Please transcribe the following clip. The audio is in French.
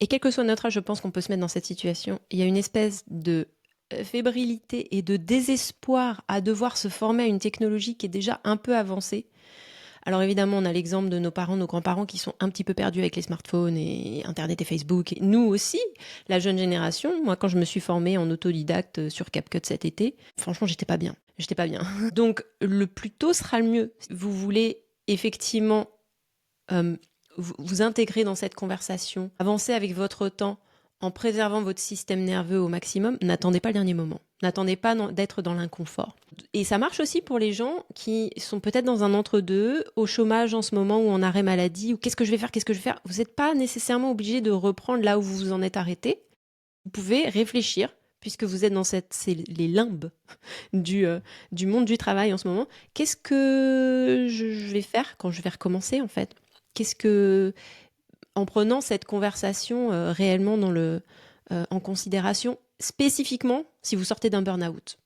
Et quel que soit notre âge, je pense qu'on peut se mettre dans cette situation. Il y a une espèce de fébrilité et de désespoir à devoir se former à une technologie qui est déjà un peu avancée. Alors évidemment, on a l'exemple de nos parents, nos grands-parents qui sont un petit peu perdus avec les smartphones et Internet et Facebook. Et nous aussi, la jeune génération. Moi, quand je me suis formée en autodidacte sur CapCut cet été, franchement, j'étais pas bien. J'étais pas bien. Donc, le plus tôt sera le mieux. Vous voulez effectivement euh, vous intégrer dans cette conversation, avancer avec votre temps en préservant votre système nerveux au maximum, n'attendez pas le dernier moment. N'attendez pas d'être dans l'inconfort. Et ça marche aussi pour les gens qui sont peut-être dans un entre-deux, au chômage en ce moment ou en arrêt maladie, ou qu'est-ce que je vais faire, qu'est-ce que je vais faire. Vous n'êtes pas nécessairement obligé de reprendre là où vous vous en êtes arrêté. Vous pouvez réfléchir, puisque vous êtes dans c'est les limbes du, euh, du monde du travail en ce moment. Qu'est-ce que je vais faire quand je vais recommencer en fait? Qu'est-ce que, en prenant cette conversation réellement en considération, spécifiquement si vous sortez d'un burn-out.